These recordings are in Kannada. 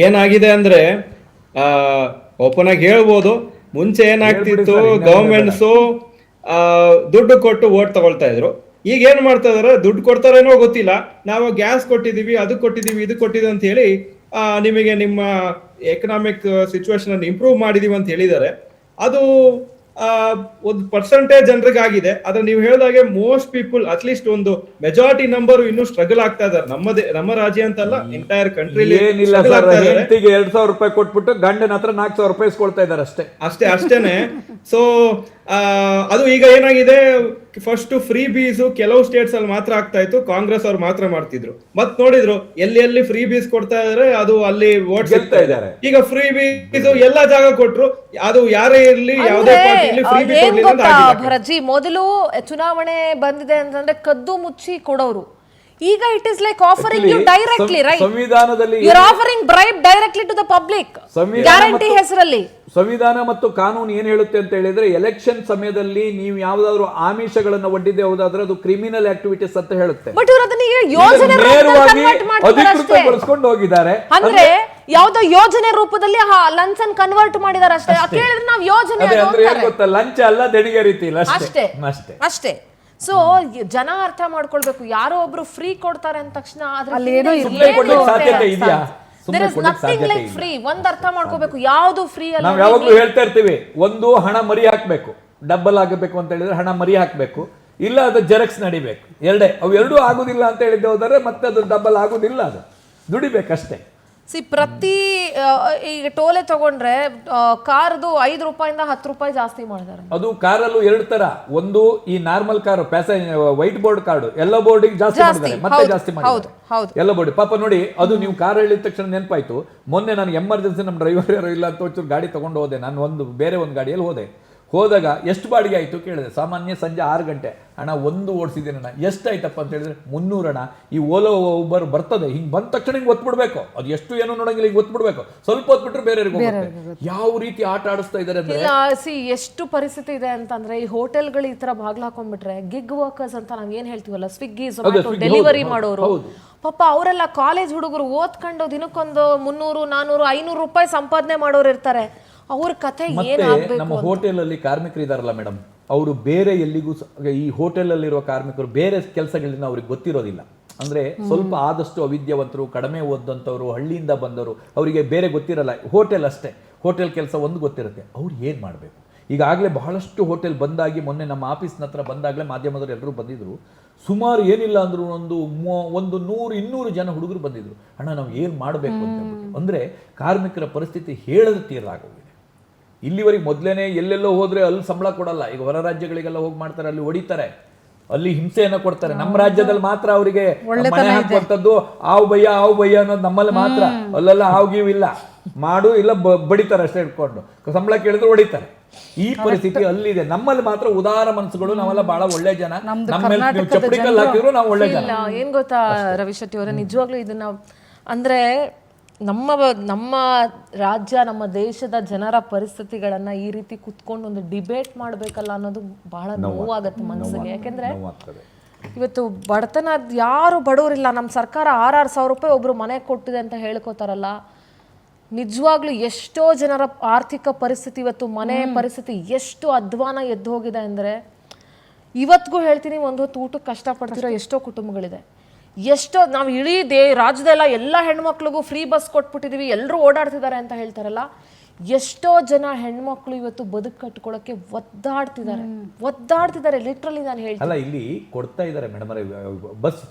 ಏನಾಗಿದೆ ಅಂದ್ರೆ ಓಪನ್ ಆಗಿ ಹೇಳ್ಬೋದು, ಮುಂಚೆ ಏನಾಗ್ತಿತ್ತು, ಗವರ್ಮೆಂಟ್ಸು ದುಡ್ಡು ಕೊಟ್ಟು ವೋಟ್ ತಗೊಳ್ತಾ ಇದ್ರು. ಈಗ ಏನ್ ಮಾಡ್ತಾ ಇದಾರೆ, ದುಡ್ಡು ಕೊಡ್ತಾರೇನೋ ಗೊತ್ತಿಲ್ಲ, ನಾವು ಗ್ಯಾಸ್ ಕೊಟ್ಟಿದೀವಿ, ಅದು ಕೊಟ್ಟಿದೀವಿ, ಇದು ಕೊಟ್ಟಿದ್ದೀವಿ ಅಂತ ಹೇಳಿ ನಿಮಗೆ ನಿಮ್ಮ ಎಕನಾಮಿಕ್ ಸಿಚುವೇಶನ್ ಅನ್ನು ಇಂಪ್ರೂವ್ ಮಾಡಿದೀವಿ ಅಂತ ಹೇಳಿದ್ದಾರೆ. ಅದು ಒಂದು ಪರ್ಸೆಂಟೇಜ್ ಜನರಿಗೆ ಆಗಿದೆ. ಆದ್ರೆ ನೀವು ಹೇಳಿದಾಗೆ ಮೋಸ್ಟ್ ಪೀಪಲ್, ಅಟ್ಲೀಸ್ಟ್ ಒಂದು ಮೆಜಾರಿಟಿ ನಂಬರ್ ಇನ್ನೂ ಸ್ಟ್ರಗಲ್ ಆಗ್ತಾ ಇದಾರೆ. ನಮ್ಮ ರಾಜ್ಯ ಅಂತಲ್ಲ, ಎಂಟೈರ್ ಕಂಟ್ರಿ. ಏನಿಲ್ಲ ಸರ್, ಹೆಂಡತಿಗೆ 2,000 ರೂಪಾಯಿ ಕೊಟ್ಬಿಟ್ಟು ಗಂಡನ ಹತ್ರ 4,000 ರೂಪಾಯಿ ಇಸ್ಕೊಳ್ತಾ ಇದಾರೆ ಅಷ್ಟೇನೆ. ಸೊ ಅದು ಈಗ ಏನಾಗಿದೆ, ಫಸ್ಟ್ ಫ್ರೀ ಬೀಸ್ ಕೆಲವು ಸ್ಟೇಟ್ಸ್ ಅಲ್ಲಿ ಮಾತ್ರ ಆಗ್ತಾ ಇತ್ತು, ಕಾಂಗ್ರೆಸ್ ಅವ್ರು ಮಾತ್ರ ಮಾಡ್ತಿದ್ರು. ಮತ್ ನೋಡಿದ್ರು ಎಲ್ಲಿ ಫ್ರೀ ಬೀಸ್ ಕೊಡ್ತಾ ಇದಾರೆ ಅದು ಅಲ್ಲಿ ವೋಟ್ ಸಿಗ್ತಾ ಇದ್ದಾರೆ. ಈಗ ಫ್ರೀ ಬೀಸ್ ಎಲ್ಲಾ ಜಾಗ ಕೊಟ್ರು, ಅದು ಯಾರೇ ಇರ್ಲಿ, ಯಾವುದೇ ಪಾರ್ಟಿ ಫ್ರೀ ಬೀಸ್. ಭರಜಿ, ಮೊದಲು ಚುನಾವಣೆ ಬಂದಿದೆ ಅಂತಂದ್ರೆ ಕದ್ದು ಮುಚ್ಚಿ ಕೊಡೋರು. ಈಗ it is like offering you directly, right? ಸಂವಿಧಾನದಲ್ಲಿ you are offering bribe directly to the public, guarantee ಹೆಸರಲ್ಲಿ. ಸಂವಿಧಾನ ಮತ್ತು ಕಾನೂನು ಏನ್ ಹೇಳುತ್ತೆ ಅಂತ ಹೇಳಿದ್ರೆ, ಎಲೆಕ್ಷನ್ ಸಮಯದಲ್ಲಿ ನೀವು ಯಾವ್ದಾದ್ರು ಆಮಿಷಗಳನ್ನ ಒಡ್ಡಿದೆ ಹೋದಾದ್ರೆ ಅದು ಕ್ರಿಮಿನಲ್ ಆಕ್ಟಿವಿಟೀಸ್ ಅಂತ ಹೇಳುತ್ತೆ. ಬಟ್ ಇವರು ಅದನ್ನ ಯೋಜನೆ ಅಧಿಕೃತಗೊಳಿಸಿಕೊಂಡು ಹೋಗಿದ್ದಾರೆ. ಅಂದ್ರೆ ಯಾವ್ದೋ ಯೋಜನೆ ರೂಪದಲ್ಲಿ ಲಂಚ್ ಅನ್ನು ಕನ್ವರ್ಟ್ ಮಾಡಿದಾರೆ ಅಷ್ಟೇ. ಕೇಳಿದ್ರೆ ನಾವು ಯೋಜನೆ ಗೊತ್ತಾ, ಲಂಚ ಅಲ್ಲ, ದೇಣಿಗೆ ರೀತಿ ಇಲ್ಲ, ಅಷ್ಟೇ ಅಷ್ಟೇ. ಸೊ ಜನ ಅರ್ಥ ಮಾಡ್ಕೊಳ್ಬೇಕು, ಯಾರೋ ಒಬ್ರು ಫ್ರೀ ಕೊಡ್ತಾರೆ ಅಂದ ತಕ್ಷಣ ಸಾಧ್ಯತೆ ಇದೆಯಾ? ಫ್ರೀ ಒಂದ್ ಅರ್ಥ ಮಾಡ್ಕೋಬೇಕು, ಯಾವ್ದು ಫ್ರೀ ಅಲ್ಲ. ನಾವು ಯಾವಾಗ್ಲೂ ಹೇಳ್ತಾ ಇರ್ತೀವಿ, ಒಂದು ಹಣ ಮರಿ ಹಾಕ್ಬೇಕು, ಡಬಲ್ ಆಗಬೇಕು ಅಂತ ಹೇಳಿದ್ರೆ ಹಣ ಮರಿ ಹಾಕ್ಬೇಕು, ಇಲ್ಲ ಅದು ಜೆರಾಕ್ಸ್ ನಡಿಬೇಕು, ಅವು ಎರಡೂ ಆಗುದಿಲ್ಲ ಅಂತ ಹೇಳಿದ್ದೆ ಹೋದರೆ ಮತ್ತೆ ಅದು ಡಬಲ್ ಆಗುದಿಲ್ಲ, ಅದು ದುಡಿಬೇಕಷ್ಟೇ. ಪ್ರತಿ ಈಗ ಟೋಲೆ ತಗೊಂಡ್ರೆ ಕಾರ್ದು 5 ರೂಪಾಯಿಂದ 10 ರೂಪಾಯಿ ಜಾಸ್ತಿ ಮಾಡಿದಾರೆ. ಅದು ಕಾರಲ್ಲೂ 2 ತರ, ಒಂದು ಈ normal car passenger white board card, ಎಲ್ಲ ಬೋರ್ಡಿಗೆ ಜಾಸ್ತಿ ಮಾಡಿದ್ದಾರೆ, ಮತ್ತೆ ಜಾಸ್ತಿ ಮಾಡಿದ್ದಾರೆ ಎಲ್ಲ ಬೋರ್ಡ್. ಪಾಪ ನೋಡಿ, ಅದು ನೀವು ಕಾರ್ ಹೇಳಿದ ತಕ್ಷಣ ನೆನಪಾಯ್ತು. ಮೊನ್ನೆ ನಾನು ಎಮರ್ಜೆನ್ಸಿ ನಮ್ಮ ಡ್ರೈವರ್ ಯಾರು ಇಲ್ಲ ಅಂತ ಒಂಚೂರು ಗಾಡಿ ತಗೊಂಡು ಹೋದೆ. ನಾನು ಬೇರೆ ಒಂದು ಗಾಡಿಯಲ್ಲಿ ಹೋದಾಗ ಎಷ್ಟು ಬಾಡಿಗೆ ಆಯ್ತು ಕೇಳಿದೆ. ಸಾಮಾನ್ಯ ಸಂಜೆ 6 ಗಂಟೆ, ಅಣ್ಣ ಒಂದು ಓಡಿಸಿದ್ದೀನಿ ಅಣ್ಣ, ಎಷ್ಟಾಯ್ತಪ್ಪ ಅಂತ ಹೇಳಿದ್ರೆ 300 ಅಣ್ಣ. ಈ ಓಲೋ ಉಬರ್ ಬರ್ತದೆ, ಹಿಂಗೆ ಬಂದ ತಕ್ಷಣ ಹಿಂಗೆ ಒತ್ಬಿಡ್ಬೇಕು, ಅದು ಎಷ್ಟು ಏನೋ ನೋಡಂಗಿಲ್ಲ, ಹಿಂಗೆ ಒತ್ಬಿಡ್ಬೇಕು, ಸ್ವಲ್ಪ ಹೊತ್ಬಿಟ್ರೆ ಬೇರೆಯವ್ರಿಗೆ ಹೋಗುತ್ತೆ. ಯಾವ ರೀತಿ ಆಟ ಆಡಿಸ್ತಾ ಇದ್ದಾರೆ ಅಂದ್ರೆ, ಎಷ್ಟು ಪರಿಸ್ಥಿತಿ ಇದೆ ಅಂತಂದ್ರೆ, ಈ ಹೋಟೆಲ್ಗಳು ಈ ತರ ಬಾಗ್ಲ ಹಾಕೊಂಡ್ಬಿಟ್ರೆ ಗಿಗ್ ವರ್ಕರ್ಸ್ ಅಂತ ನಾವ್ ಏನ್ ಹೇಳ್ತೀವಲ್ಲ, ಸ್ವಿಗ್ಗಿ ಝೊಮ್ಯಾಟೊ ಡೆಲಿವರಿ ಮಾಡೋರು, ಪಾಪ ಅವರೆಲ್ಲ ಕಾಲೇಜ್ ಹುಡುಗರು ಓದ್ಕೊಂಡು ದಿನಕ್ಕೊಂದು 300, 400, 500 ರೂಪಾಯಿ ಸಂಪಾದನೆ ಮಾಡೋರು ಇರ್ತಾರೆ. ಅವ್ರ ಕಥೆ ಏನಾಗಬೇಕು? ನಮ್ಮ ಹೋಟೆಲ್ ಅಲ್ಲಿ ಕಾರ್ಮಿಕರು ಇದಾರಲ್ಲ ಮೇಡಮ್, ಅವರು ಬೇರೆ ಎಲ್ಲಿಗೂ, ಈ ಹೋಟೆಲ್ ಅಲ್ಲಿರುವ ಕಾರ್ಮಿಕರು ಬೇರೆ ಕೆಲಸಗಳಿಂದ ಅವ್ರಿಗೆ ಗೊತ್ತಿರೋದಿಲ್ಲ. ಅಂದ್ರೆ ಸ್ವಲ್ಪ ಆದಷ್ಟು ಅವಿದ್ಯಾವಂತರು, ಕಡಿಮೆ ಓದಂತವ್ರು, ಹಳ್ಳಿಯಿಂದ ಬಂದವರು, ಅವರಿಗೆ ಬೇರೆ ಗೊತ್ತಿರಲ್ಲ. ಹೋಟೆಲ್ ಅಷ್ಟೇ, ಹೋಟೆಲ್ ಕೆಲಸ ಒಂದು ಗೊತ್ತಿರುತ್ತೆ. ಅವ್ರು ಏನ್ ಮಾಡಬೇಕು? ಈಗಾಗಲೇ ಬಹಳಷ್ಟು ಹೋಟೆಲ್ ಬಂದಾಗಿ, ಮೊನ್ನೆ ನಮ್ಮ ಆಫೀಸ್ನ ಹತ್ರ ಬಂದಾಗಲೇ ಮಾಧ್ಯಮದವರು ಎಲ್ಲರೂ ಬಂದಿದ್ರು. ಸುಮಾರು ಏನಿಲ್ಲ ಅಂದ್ರು ಒಂದು 100-200 ಜನ ಹುಡುಗರು ಬಂದಿದ್ರು. ಅಣ್ಣ ನಾವು ಏನ್ ಮಾಡಬೇಕು ಅಂತ. ಅಂದ್ರೆ ಕಾರ್ಮಿಕರ ಪರಿಸ್ಥಿತಿ ಹೇಳದ ತೀರಾಗೋಗಿದೆ. ಇಲ್ಲಿವರೆಗೆ ಮೊದಲೇನೆ ಎಲ್ಲೆಲ್ಲೋ ಹೋದ್ರೆ ಅಲ್ಲಿ ಸಂಬಳ ಕೊಡಲ್ಲ. ಈಗ ಹೊರ ರಾಜ್ಯಗಳಿಗೆಲ್ಲ ಹೋಗಿ ಮಾಡ್ತಾರೆ, ಅಲ್ಲಿ ಹೊಡಿತಾರೆ, ಅಲ್ಲಿ ಹಿಂಸೆಯನ್ನ ಕೊಡ್ತಾರೆ. ನಮ್ಮ ರಾಜ್ಯದಲ್ಲಿ ಮಾತ್ರ ಅವರಿಗೆ ಮನೆ ಹಾಕುವಂಥದ್ದು ಆವು ಭಯ್ಯ ಅನ್ನೋದು ನಮ್ಮಲ್ಲಿ ಮಾತ್ರ. ಅಲ್ಲೆಲ್ಲ ಹಾವು ಇಲ್ಲ, ಮಾಡು ಇಲ್ಲ ಬಡಿತಾರೆ ಅಷ್ಟೇ ಇಟ್ಕೊಂಡು, ಸಂಬಳ ಕೇಳಿದ್ರೆ ಹೊಡಿತಾರೆ. ಈ ಪರಿಸ್ಥಿತಿ ಅಲ್ಲಿದೆ. ನಮ್ಮಲ್ಲಿ ಮಾತ್ರ ಉದಾರ ಮನಸ್ಸುಗಳು, ನಾವೆಲ್ಲ ಬಹಳ ಒಳ್ಳೆ ಜನ, ನಮ್ಮೇಲೆ ನೀವು ಚಪ್ಪಡಿ ಕಲ್ಲು ಹಾಕಿದ್ರು ನಾವು ಒಳ್ಳೆ ಜನ. ಏನ್ ಗೊತ್ತಾ ರವಿಶೆಟ್ಟಿ ಅವರೇ, ನಿಜವಾಗ್ಲೂ ಇದನ್ನ ಅಂದ್ರೆ ನಮ್ಮ ರಾಜ್ಯ, ನಮ್ಮ ದೇಶದ ಜನರ ಪರಿಸ್ಥಿತಿಗಳನ್ನ ಈ ರೀತಿ ಕುತ್ಕೊಂಡು ಒಂದು ಡಿಬೇಟ್ ಮಾಡ್ಬೇಕಲ್ಲ ಅನ್ನೋದು ಬಹಳ ನೋವಾಗತ್ತೆ ಮನಸ್ಸಿಗೆ. ಯಾಕೆಂದ್ರೆ ಇವತ್ತು ಬಡತನ, ಯಾರು ಬಡವರಿಲ್ಲ, ನಮ್ಮ ಸರ್ಕಾರ 6,000 ರೂಪಾಯಿ ಒಬ್ರು ಮನೆ ಕೊಟ್ಟಿದೆ ಅಂತ ಹೇಳ್ಕೊತಾರಲ್ಲ, ನಿಜವಾಗ್ಲೂ ಎಷ್ಟೋ ಜನರ ಆರ್ಥಿಕ ಪರಿಸ್ಥಿತಿ, ಇವತ್ತು ಮನೆ ಪರಿಸ್ಥಿತಿ ಎಷ್ಟು ಅಧ್ವಾನ ಎದ್ದು ಹೋಗಿದೆ ಅಂದ್ರೆ, ಇವತ್ತಿಗೂ ಹೇಳ್ತೀನಿ, ಒಂದು ಹೊತ್ತು ಊಟಕ್ಕೆ ಕಷ್ಟಪಡ್ತಿರೋ ಎಷ್ಟೋ ಕುಟುಂಬಗಳಿದೆ. ಎಷ್ಟೋ ನಾವು ಇಡೀ ರಾಜ್ಯದೆಲ್ಲ ಎಲ್ಲ ಹೆಣ್ಮಕ್ಳಿಗೂ ಫ್ರೀ ಬಸ್ ಕೊಟ್ಬಿಟ್ಟಿದೀವಿ, ಎಲ್ಲರೂ ಓಡಾಡ್ತಿದ್ದಾರೆ ಅಂತ ಹೇಳ್ತಾರಲ್ಲ, ಎಷ್ಟೋ ಜನ ಹೆಣ್ಮಕ್ಳು ಇವತ್ತು ಬದುಕು ಕಟ್ಕೊಳಕ್ಕೆ ಒದ್ದಾಡ್ತಿದ್ದಾರೆ ಲಿಟ್ರಲಿ. ನಾನು ಹೇಳ್ತೀನಿ, ಅಲ್ಲ ಇಲ್ಲಿ ಕೊಡ್ತಾ ಇದ್ದಾರೆ ಮೇಡಮ್,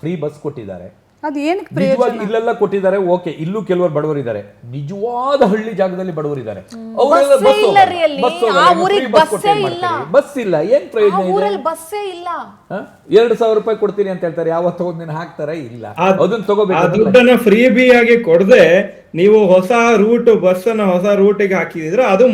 ಫ್ರೀ ಬಸ್ ಕೊಟ್ಟಿದ್ದಾರೆ, ಅದು ಏನಕ್ಕೆ ಇಲ್ಲೆಲ್ಲ ಕೊಟ್ಟಿದ್ದಾರೆ. ಓಕೆ, ಇಲ್ಲೂ ಕೆಲವರು ಬಡವರಿದ್ದಾರೆ, ನಿಜವಾದ ಹಳ್ಳಿ ಜಾಗದಲ್ಲಿ ಬಡವರಿದ್ದಾರೆ, ಬಸ್ ಇಲ್ಲ, ಏನ್ ಪ್ರಯೋಜನ? ಬಸ್ಸೇ ಇಲ್ಲ. 2,000 ರೂಪಾಯಿ ಕೊಡ್ತೀನಿ ಅಂತ ಹೇಳ್ತಾರೆ, ಯಾವತ್ತೋ ಒಂದಿನ ಹಾಕ್ತಾರೆ, ಇಲ್ಲ ಅದನ್ನ ತಗೋಬೇಕು. ದುಡ್ಡನ್ನ ಫ್ರೀ ಬಿ ಆಗಿ ಕೊಡದೆ ನೀವು ಹೊಸ ರೂಟ್, ಬಸ್ ಅನ್ನ ಹೊಸ ರೂಟಿಗೆ ಹಾಕಿದ್ರೆ ಅದು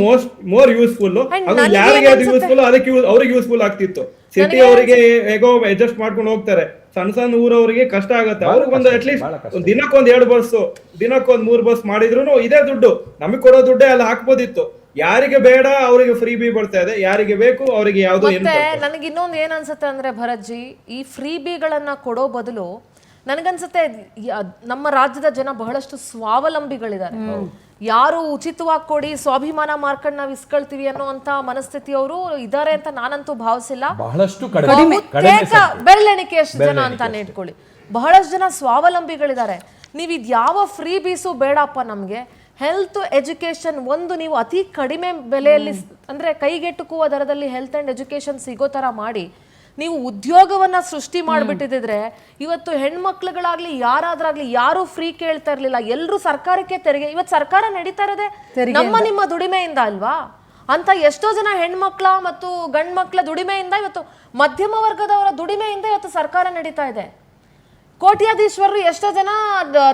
ಮೋರ್ ಯೂಸ್ಫುಲ್. ಅದು ಯಾರಿಗೆ ಅದು ಯೂಸ್ಫುಲ್, ಅದಕ್ಕೆ ಅವ್ರಿಗೆ ಯೂಸ್ಫುಲ್ ಆಗ್ತಿತ್ತು. ಸಿಟಿ ಅವರಿಗೆ ಹೇಗೋ ಅಡ್ಜಸ್ಟ್ ಮಾಡ್ಕೊಂಡು ಹೋಗ್ತಾರೆ, ಸಣ್ಣ ಊರವರಿಗೆ ಕಷ್ಟ ಆಗುತ್ತೆ. ಅವ್ರಿಗೊಂದು ಅಟ್ಲೀಸ್ಟ್ ದಿನಕ್ಕೊಂದ್ 2 ಬಸ್, ದಿನಕ್ಕೊಂದ್ 3 ಬಸ್ ಮಾಡಿದ್ರು ಇದೇ ದುಡ್ಡು, ನಮಗ್ ಕೊಡೋ ದುಡ್ಡೇ ಅಲ್ಲಿ ಹಾಕ್ಬೋದಿತ್ತು. ಯಾರಿಗೆ ಬೇಡ ಅವರಿಗೆ ಫ್ರೀ ಬಿ ಬರ್ತಾ ಇದೆ, ಯಾರಿಗೆ ಬೇಕು ಅವರಿಗೆ ಯಾವ್ದು. ನನಗೆ ಇನ್ನೊಂದು ಏನ್ ಅನ್ಸುತ್ತೆ ಅಂದ್ರೆ ಭರತ್ಜಿ, ಈ ಫ್ರೀ ಬಿಗಳನ್ನ ಕೊಡೋ ಬದಲು ನನಗನ್ಸುತ್ತೆ ನಮ್ಮ ರಾಜ್ಯದ ಜನ ಬಹಳಷ್ಟು ಸ್ವಾವಲಂಬಿಗಳಿದ್ದಾರೆ. ಯಾರು ಉಚಿತವಾಗಿ ಕೊಡಿ ಸ್ವಾಭಿಮಾನ ಮಾರ್ಕಂಡ್ ನಾವ್ ಇಸ್ಕೊಳ್ತೀವಿ ಅನ್ನೋಂತ ಮನಸ್ಥಿತಿಯವರು ಇದಾರೆ ಅಂತ ನಾನಂತೂ ಭಾವಿಸಿಲ್ಲ. ಬಹಳಷ್ಟು ಬೆರಳೆಣಿಕೆಯಷ್ಟು ಜನ ಅಂತಾನೆ ಇಟ್ಕೊಳ್ಳಿ. ಬಹಳಷ್ಟು ಜನ ಸ್ವಾವಲಂಬಿಗಳಿದ್ದಾರೆ. ನೀವು ಇದು ಯಾವ ಫ್ರೀ ಬೀಸು ಬೇಡಪ್ಪ ನಮ್ಗೆ. ಹೆಲ್ತ್ ಎಜುಕೇಶನ್ ಒಂದು ನೀವು ಅತಿ ಕಡಿಮೆ ಬೆಲೆಯಲ್ಲಿ ಅಂದ್ರೆ ಕೈಗೆಟುಕುವ ದರದಲ್ಲಿ ಹೆಲ್ತ್ ಅಂಡ್ ಎಜುಕೇಶನ್ ಸಿಗೋ ತರ ಮಾಡಿ ನೀವು ಉದ್ಯೋಗವನ್ನ ಸೃಷ್ಟಿ ಮಾಡ್ಬಿಟ್ಟಿದ್ರೆ ಇವತ್ತು ಹೆಣ್ಮಕ್ಳುಗಳಾಗ್ಲಿ ಯಾರಾದ್ರಾಗ್ಲಿ ಯಾರು ಫ್ರೀ ಕೇಳ್ತಾ ಇರ್ಲಿಲ್ಲ. ಎಲ್ರು ಸರ್ಕಾರಕ್ಕೆ ತೆರಿಗೆ. ಇವತ್ತು ಸರ್ಕಾರ ನಡೀತಾ ಇರೋದೇ ನಿಮ್ಮ ದುಡಿಮೆಯಿಂದ ಅಲ್ವಾ ಅಂತ ಎಷ್ಟೋ ಜನ ಹೆಣ್ಮಕ್ಳ ಮತ್ತು ಗಂಡ್ ಮಕ್ಳ ದುಡಿಮೆಯಿಂದ ಇವತ್ತು ಮಧ್ಯಮ ವರ್ಗದವರ ದುಡಿಮೆಯಿಂದ ಇವತ್ತು ಸರ್ಕಾರ ನಡೀತಾ ಇದೆ. ಕೋಟ್ಯಾಧೀಶ್ವರರು ಎಷ್ಟೋ ಜನ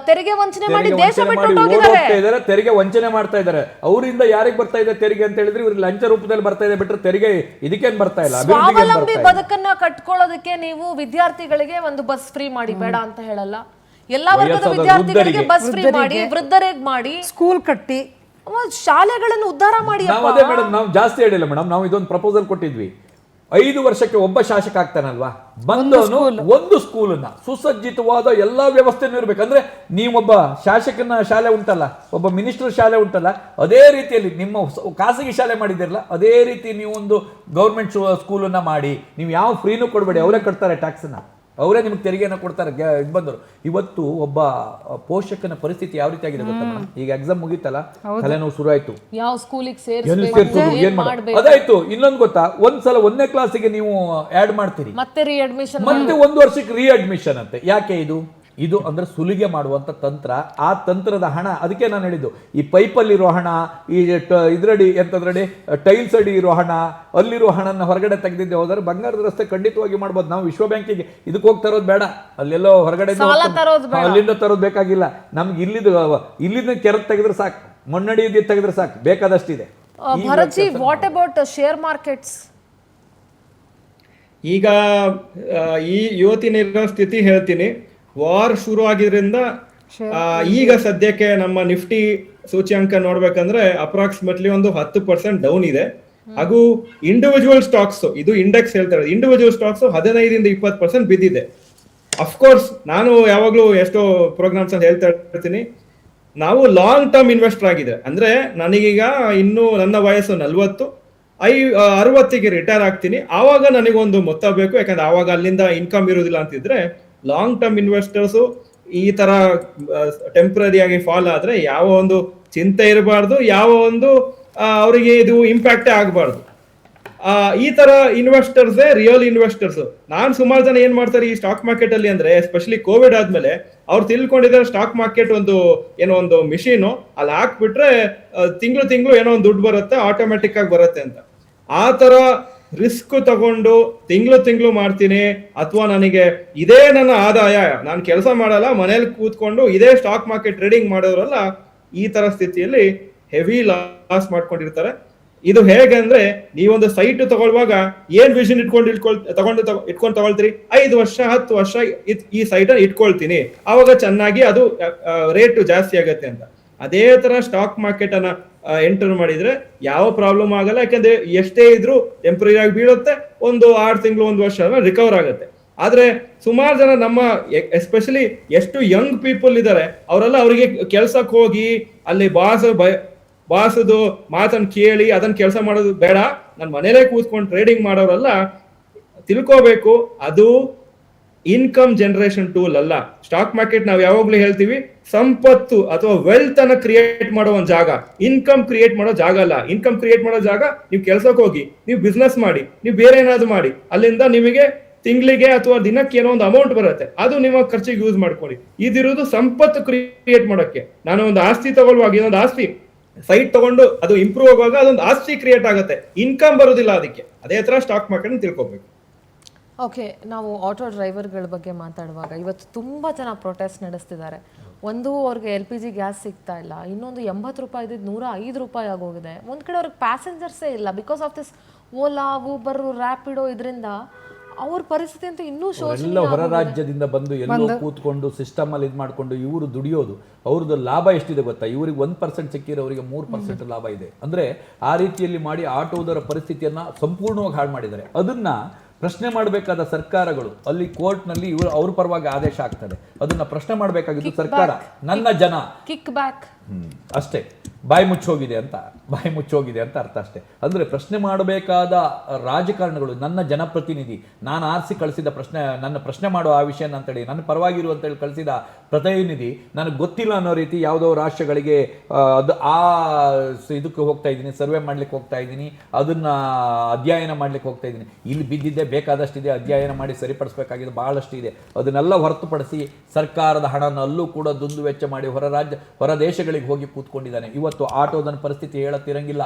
ತೆರಿಗೆ ವಂಚನೆ ಮಾಡಿ ದೇಶ ಬಿಟ್ಟು ಹೋಗಿದ್ದಾರೆ, ತೆರಿಗೆ ವಂಚನೆ ಮಾಡ್ತಾ ಇದ್ದಾರೆ. ಅವರಿಂದ ಯಾರಿಗೆ ಬರ್ತಾ ಇದೆ ತೆರಿಗೆ ಅಂತ ಹೇಳಿದ್ರೆ ಇವ್ರಿಗೆ ಲಂಚ ರೂಪದಲ್ಲಿ ಬರ್ತಾ ಇದೆ ಬಿಟ್ರೆ ತೆರಿಗೆ ಇದಕ್ಕೇನ್ ಬರ್ತಾ ಇಲ್ಲ. ಸ್ವಾವಲಂಬಿ ಬದುಕನ್ನ ಕಟ್ಕೊಳ್ಳೋದಕ್ಕೆ ನೀವು ವಿದ್ಯಾರ್ಥಿಗಳಿಗೆ ಒಂದು ಬಸ್ ಫ್ರೀ ಮಾಡಿ, ಬೇಡ ಅಂತ ಹೇಳಲ್ಲ. ಎಲ್ಲಾ ವರ್ಗದ ವಿದ್ಯಾರ್ಥಿಗಳಿಗೆ ಬಸ್ ಫ್ರೀ ಮಾಡಿ, ವೃದ್ಧರಿಗೆ ಮಾಡಿ, ಸ್ಕೂಲ್ ಕಟ್ಟಿ, ಶಾಲೆಗಳನ್ನು ಉದ್ಧಾರ ಮಾಡಿ. ಅದೇ ಮೇಡಮ್ ನಾವು ಜಾಸ್ತಿ ಹೇಳಿಲ್ಲ ಮೇಡಮ್, ನಾವು ಇದೊಂದು ಪ್ರಪೋಸಲ್ ಕೊಟ್ಟಿದ್ವಿ. 5 ವರ್ಷಕ್ಕೆ ಒಬ್ಬ ಶಾಸಕ ಆಗ್ತಾನಲ್ವಾ, ಬಂದವನು ಒಂದು ಸ್ಕೂಲನ್ನ ಸುಸಜ್ಜಿತವಾದ ಎಲ್ಲಾ ವ್ಯವಸ್ಥೆನೂ ಇರ್ಬೇಕಂದ್ರೆ ನೀವೊಬ್ಬ ಶಾಸಕನ ಶಾಲೆ ಉಂಟಲ್ಲ, ಒಬ್ಬ ಮಿನಿಸ್ಟರ್ ಶಾಲೆ ಉಂಟಲ್ಲ, ಅದೇ ರೀತಿಯಲ್ಲಿ ನಿಮ್ಮ ಖಾಸಗಿ ಶಾಲೆ ಮಾಡಿದಿರಲ್ಲ ಅದೇ ರೀತಿ ನೀವು ಒಂದು ಗೌರ್ಮೆಂಟ್ ಸ್ಕೂಲನ್ನ ಮಾಡಿ. ನೀವು ಯಾವ ಫ್ರೀನೂ ಕೊಡಬೇಡಿ, ಅವರೇ ಕಟ್ತಾರೆ ಟ್ಯಾಕ್ಸನ್ನ, ಅವರೇ ನಿಮ್ಗೆ ತೆರಿಗೆಯನ್ನು ಕೊಡ್ತಾರೆ. ಇದು ಬಂದರು ಇವತ್ತು ಒಬ್ಬ ಪೋಷಕನ ಪರಿಸ್ಥಿತಿ ಯಾವ ರೀತಿ ಆಗಿದೆ ಗೊತ್ತಾ ಮೇಡಮ್? ಈಗ ಎಕ್ಸಾಮ್ ಮುಗೀತಲ್ಲ, ತಲೆನೋವು ಶುರು ಆಯ್ತು, ಯಾವ ಸ್ಕೂಲಿಗೆ ಅದಾಯ್ತು. ಇನ್ನೊಂದು ಗೊತ್ತಾ, ಒಂದ್ಸಲ 1ನೇ ಕ್ಲಾಸಿಗೆ ನೀವು ಆಡ್ ಮಾಡ್ತೀರಿ, ಮತ್ತೆ ರೀಅಡ್ಮಿಷನ್, ಮತ್ತೆ 1 ವರ್ಷಕ್ಕೆ ರೀಅಡ್ಮಿಷನ್ ಅಂತೆ. ಯಾಕೆ ಇದು ಅಂದ್ರೆ ಸುಲಿಗೆ ಮಾಡುವಂತ ತಂತ್ರ. ಆ ತಂತ್ರದ ಹಣ, ಅದಕ್ಕೆ ನಾನು ಹೇಳಿದ್ದು, ಈ ಪೈಪಲ್ಲಿರೋ ಹಣ, ಈ ಇದ್ರಡಿ ಎಂತದ್ರಡಿ ಟೈಲ್ಸ್ ಅಡಿ ಇರೋ ಹಣ, ಅಲ್ಲಿರೋ ಹಣನ ಹೊರಗಡೆ ತೆಗೆದಿದ್ದೆ ಹೋದರೆ ಬಂಗಾರದ ರಸ್ತೆ ಖಂಡಿತವಾಗಿ ಮಾಡ್ಬೋದು. ನಾವು ವಿಶ್ವ ಬ್ಯಾಂಕಿಗೆ ಇದಕ್ಕೆ ಹೋಗಿ ತರೋದು ಬೇಡ, ಅಲ್ಲೆಲ್ಲೋ ಹೊರಗಡೆ ಅಲ್ಲಿಂದ ತರೋದು ಬೇಕಾಗಿಲ್ಲ. ನಮ್ಗೆ ಇಲ್ಲಿಂದ ಕೆರೆದು ತೆಗೆದ್ರೆ ಸಾಕು, ಮಣ್ಣಡಿ ತೆಗೆದ್ರೆ ಸಾಕು, ಬೇಕಾದಷ್ಟಿದೆ. ಭರತ್ಜಿ, ವಾಟ್ ಅಬೌಟ್ ಶೇರ್ ಮಾರ್ಕೆಟ್ಸ್? ಈಗ ಈ ಇವತ್ತಿನ ಸ್ಥಿತಿ ಹೇಳ್ತೀನಿ. ವಾರ್ ಶುರು ಆಗಿದ್ರಿಂದ ಈಗ ಸದ್ಯಕ್ಕೆ ನಮ್ಮ ನಿಫ್ಟಿ ಸೂಚ್ಯಂಕ ನೋಡ್ಬೇಕಂದ್ರೆ ಅಪ್ರಾಕ್ಸಿಮೇಟ್ಲಿ ಒಂದು 10% ಡೌನ್ ಇದೆ. ಹಾಗೂ ಇಂಡಿವಿಜುವಲ್ ಸ್ಟಾಕ್ಸ್, ಇದು ಇಂಡೆಕ್ಸ್ ಹೇಳ್ತಾರೆ, ಇಂಡಿವಿಜುವಲ್ ಸ್ಟಾಕ್ಸ್ 15-20% ಬಿದ್ದಿದೆ. ಅಫ್ಕೋರ್ಸ್ ನಾನು ಯಾವಾಗ್ಲೂ ಎಷ್ಟೋ ಪ್ರೋಗ್ರಾಮ್ಸ್ ಅಲ್ಲಿ ಹೇಳ್ತಾ ಇರ್ತೀನಿ, ನಾವು ಲಾಂಗ್ ಟರ್ಮ್ ಇನ್ವೆಸ್ಟರ್ ಆಗಿದೆ ಅಂದ್ರೆ ನನಗೀಗ ಇನ್ನು ನನ್ನ ವಯಸ್ಸು 40, 60ಗೆ ರಿಟೈರ್ ಆಗ್ತೀನಿ, ಆವಾಗ ನನಗೊಂದು ಮೊತ್ತ ಬೇಕು. ಯಾಕಂದ್ರೆ ಆವಾಗ ಅಲ್ಲಿಂದ ಇನ್ಕಮ್ ಇರುವುದಿಲ್ಲ ಅಂತಿದ್ರೆ, ಲಾಂಗ್ ಟರ್ಮ್ ಇನ್ವೆಸ್ಟರ್ಸ್ ಈ ತರ ಟೆಂಪ್ರರಿ ಆಗಿ ಫಾಲ್ ಆದ್ರೆ ಯಾವ ಒಂದು ಚಿಂತೆ ಇರಬಾರ್ದು, ಯಾವ ಒಂದು ಅವರಿಗೆ ಇದು ಇಂಪ್ಯಾಕ್ಟೇ ಆಗಬಾರ್ದು. ಈ ತರ ಇನ್ವೆಸ್ಟರ್ಸ್ ರಿಯಲ್ ಇನ್ವೆಸ್ಟರ್ಸ್. ನಾನು ಸುಮಾರು ಜನ ಏನ್ ಮಾಡ್ತಾರೆ ಈ ಸ್ಟಾಕ್ ಮಾರ್ಕೆಟ್ ಅಲ್ಲಿ ಅಂದ್ರೆ, ಎಸ್ಪೆಷಲಿ ಕೋವಿಡ್ ಆದ್ಮೇಲೆ ಅವ್ರು ತಿಳ್ಕೊಂಡಿದ್ದಾರೆ ಸ್ಟಾಕ್ ಮಾರ್ಕೆಟ್ ಏನೋ ಒಂದು ಮಿಷಿನ್, ಅಲ್ಲಿ ಹಾಕ್ಬಿಟ್ರೆ ತಿಂಗಳು ಏನೋ ಒಂದು ದುಡ್ಡು ಬರುತ್ತೆ, ಆಟೋಮೆಟಿಕ್ ಆಗಿ ಬರುತ್ತೆ ಅಂತ. ಆ ತರ ರಿಸ್ಕ್ ತಗೊಂಡು ತಿಂಗಳು ಮಾಡ್ತೀನಿ, ಅಥವಾ ನನಗೆ ಇದೇ ನನ್ನ ಆದಾಯ, ನಾನು ಕೆಲಸ ಮಾಡಲ್ಲ, ಮನೇಲಿ ಕೂತ್ಕೊಂಡು ಇದೇ ಸ್ಟಾಕ್ ಮಾರ್ಕೆಟ್ ಟ್ರೇಡಿಂಗ್ ಮಾಡೋರೆಲ್ಲ ಈ ತರ ಸ್ಥಿತಿಯಲ್ಲಿ ಹೆವಿ ಲಾಸ್ ಮಾಡ್ಕೊಂಡಿರ್ತಾರೆ. ಇದು ಹೇಗೆ ಅಂದ್ರೆ, ನೀವೊಂದು ಸೈಟ್ ತಗೊಳ್ಳುವಾಗ ಏನ್ ವಿಷನ್ ಇಟ್ಕೊಂಡು ತಗೊಳ್ತೀರಿ, 5 ವರ್ಷ 10 ವರ್ಷ ಈ ಸೈಟ್ ಅನ್ನು ಇಟ್ಕೊಳ್ತೀನಿ, ಆವಾಗ ಚೆನ್ನಾಗಿ ಅದು ರೇಟ್ ಜಾಸ್ತಿ ಆಗತ್ತೆ ಅಂತ. ಅದೇ ತರ ಸ್ಟಾಕ್ ಮಾರ್ಕೆಟ್ ಅನ್ನ ಎಂಟರ್ ಮಾಡಿದ್ರೆ ಯಾವ ಪ್ರಾಬ್ಲಮ್ ಆಗಲ್ಲ. ಯಾಕಂದ್ರೆ ಎಷ್ಟೇ ಇದ್ರೂ ಟೆಂಪರರಿ ಆಗಿ ಬೀಳುತ್ತೆ, ಒಂದು 6 ತಿಂಗಳು 1 ವರ್ಷ ರಿಕವರ್ ಆಗುತ್ತೆ. ಆದ್ರೆ ಸುಮಾರು ಜನ ನಮ್ಮ ಎಸ್ಪೆಷಲಿ ಎಷ್ಟು ಯಂಗ್ ಪೀಪಲ್ ಇದ್ದಾರೆ ಅವರೆಲ್ಲ ಅವರಿಗೆ ಕೆಲ್ಸಕ್ಕೆ ಹೋಗಿ ಅಲ್ಲಿ ಬಾಸದು ಮಾತನ್ನು ಕೇಳಿ ಅದನ್ನ ಕೆಲಸ ಮಾಡೋದು ಬೇಡ, ನಾನು ಮನೇಲೇ ಕೂತ್ಕೊಂಡು ಟ್ರೇಡಿಂಗ್ ಮಾಡೋರೆಲ್ಲ ತಿಳ್ಕೋಬೇಕು, ಅದು ಇನ್ಕಮ್ ಜನರೇಷನ್ ಟೂಲ್ ಅಲ್ಲ. ಸ್ಟಾಕ್ ಮಾರ್ಕೆಟ್ ನಾವು ಯಾವಾಗ್ಲೂ ಹೇಳ್ತೀವಿ ಸಂಪತ್ತು ಅಥವಾ ವೆಲ್ತ್ ಅನ್ನ ಕ್ರಿಯೇಟ್ ಮಾಡೋ ಒಂದು ಜಾಗ, ಇನ್ಕಮ್ ಕ್ರಿಯೇಟ್ ಮಾಡೋ ಜಾಗ ಅಲ್ಲ. ಇನ್ಕಮ್ ಕ್ರಿಯೇಟ್ ಮಾಡೋ ಜಾಗ ನೀವು ಕೆಲ್ಸಕ್ಕೆ ಹೋಗಿ, ನೀವು ಬಿಸ್ನೆಸ್ ಮಾಡಿ, ನೀವು ಬೇರೆ ಏನಾದ್ರು ಮಾಡಿ, ಅಲ್ಲಿಂದ ನಿಮಗೆ ತಿಂಗಳಿಗೆ ಅಥವಾ ದಿನಕ್ಕೆ ಏನೋ ಒಂದು ಅಮೌಂಟ್ ಬರುತ್ತೆ, ಅದು ನಿಮ್ಮ ಖರ್ಚಿಗೆ ಯೂಸ್ ಮಾಡ್ಕೊಳ್ಳಿ. ಇದಿರೋದು ಸಂಪತ್ತು ಕ್ರಿಯೇಟ್ ಮಾಡೋಕ್ಕೆ. ನಾನು ಒಂದು ಆಸ್ತಿ ತಗೊಳ್ಳುವಾಗ, ಇನ್ನೊಂದು ಆಸ್ತಿ ಸೈಟ್ ತಗೊಂಡು ಅದು ಇಂಪ್ರೂವ್ ಆಗುವಾಗ ಅದೊಂದು ಆಸ್ತಿ ಕ್ರಿಯೇಟ್ ಆಗುತ್ತೆ, ಇನ್ಕಮ್ ಬರೋದಿಲ್ಲ ಅದಕ್ಕೆ. ಅದೇ ತರ ಸ್ಟಾಕ್ ಮಾರ್ಕೆಟ್ ತಿಳ್ಕೊಬೇಕು. ಓಕೆ, ನಾವು ಆಟೋ ಡ್ರೈವರ್ಗಳ ಬಗ್ಗೆ ಮಾತಾಡುವಾಗ ಇವತ್ತು ತುಂಬ ಜನ ಪ್ರೊಟೆಸ್ಟ್ ನಡೆಸ್ತಿದ್ದಾರೆ. ಒಂದು ಅವ್ರಿಗೆ LPG ಗ್ಯಾಸ್ ಸಿಗ್ತಾ ಇಲ್ಲ, ಇನ್ನೊಂದು 80 ರೂಪಾಯಿ ಇದ್ದಿದ್ದು 105 ರೂಪಾಯಿ ಆಗೋಗಿದೆ. ಒಂದು ಕಡೆ ಅವ್ರಿಗೆ ಪ್ಯಾಸೆಂಜರ್ಸೇ ಇಲ್ಲ, because of this Ola, Uber, Rapido. ಇದರಿಂದ ಅವ್ರ ಪರಿಸ್ಥಿತಿ ಅಂತ ಇನ್ನೂ ಶೋಷಣೆ. ಹೊರ ರಾಜ್ಯದಿಂದ ಬಂದು ಎಲ್ಲೋ ಕೂತ್ಕೊಂಡು ಸಿಸ್ಟಮ್ ಅಲ್ಲಿ ಇದು ಮಾಡ್ಕೊಂಡು ಇವರು ದುಡಿಯೋದು. ಅವ್ರದ್ದು ಲಾಭ ಎಷ್ಟಿದೆ ಗೊತ್ತಾ? ಇವ್ರಿಗೆ 1% ಸಿಕ್ಕಿರೋ ಅವರಿಗೆ 3% ಲಾಭ ಇದೆ. ಅಂದ್ರೆ ಆ ರೀತಿಯಲ್ಲಿ ಮಾಡಿ ಆಟೋದರ ಪರಿಸ್ಥಿತಿಯನ್ನ ಸಂಪೂರ್ಣವಾಗಿ ಹಾಳು ಮಾಡಿದ್ದಾರೆ. ಅದನ್ನ ಪ್ರಶ್ನೆ ಮಾಡಬೇಕಾದ ಸರ್ಕಾರಗಳು ಅಲ್ಲಿ ಕೋರ್ಟ್ನಲ್ಲಿ ಇವರು ಅವ್ರ ಪರವಾಗಿ ಆದೇಶ ಆಗ್ತದೆ, ಅದನ್ನ ಪ್ರಶ್ನೆ ಮಾಡಬೇಕಾಗಿದ್ದು ಸರ್ಕಾರ, ನನ್ನ ಜನ ಕಿಕ್ ಬ್ಯಾಕ್ ಅಷ್ಟೇ. ಬಾಯಿ ಮುಚ್ಚೋಗಿದೆ ಅಂತ ಅರ್ಥ ಅಷ್ಟೇ. ಅಂದ್ರೆ ಪ್ರಶ್ನೆ ಮಾಡಬೇಕಾದ ರಾಜಕಾರಣಗಳು, ನನ್ನ ಜನಪ್ರತಿನಿಧಿ, ನಾನು ಆರಿಸಿ ಕಳಿಸಿದ ನನ್ನ ಪ್ರಶ್ನೆ ಮಾಡೋ ಆ ವಿಷಯ ಅಂತೇಳಿ ನನ್ನ ಪರವಾಗಿರುವಂತೇಳಿ ಕಳಿಸಿದ ಪ್ರತಿನಿಧಿ ನನಗೆ ಗೊತ್ತಿಲ್ಲ ಅನ್ನೋ ರೀತಿ ಯಾವುದೋ ರಾಷ್ಟ್ರಗಳಿಗೆ ಇದಕ್ಕೆ ಹೋಗ್ತಾ ಇದ್ದೀನಿ, ಸರ್ವೆ ಮಾಡ್ಲಿಕ್ಕೆ ಹೋಗ್ತಾ ಇದ್ದೀನಿ, ಅದನ್ನ ಅಧ್ಯಯನ ಮಾಡ್ಲಿಕ್ಕೆ ಹೋಗ್ತಾ ಇದ್ದೀನಿ. ಇಲ್ಲಿ ಬಿದ್ದಿದ್ದೆ ಬೇಕಾದಷ್ಟಿದೆ, ಅಧ್ಯಯನ ಮಾಡಿ ಸರಿಪಡಿಸಬೇಕಾಗಿದೆ ಬಹಳಷ್ಟು ಇದೆ. ಅದನ್ನೆಲ್ಲ ಹೊರತುಪಡಿಸಿ ಸರ್ಕಾರದ ಹಣನಲ್ಲೂ ಕೂಡ ದುಂದು ವೆಚ್ಚ ಮಾಡಿ ಹೊರ ದೇಶಗಳಿಗೆ ಹೋಗಿ ಕೂತ್ಕೊಂಡಿದ್ದಾನೆ. ಇವತ್ತು ಆಟೋದನ ಪರಿಸ್ಥಿತಿ ಹೇಳುತ್ತಿರಂಗಿಲ್ಲ,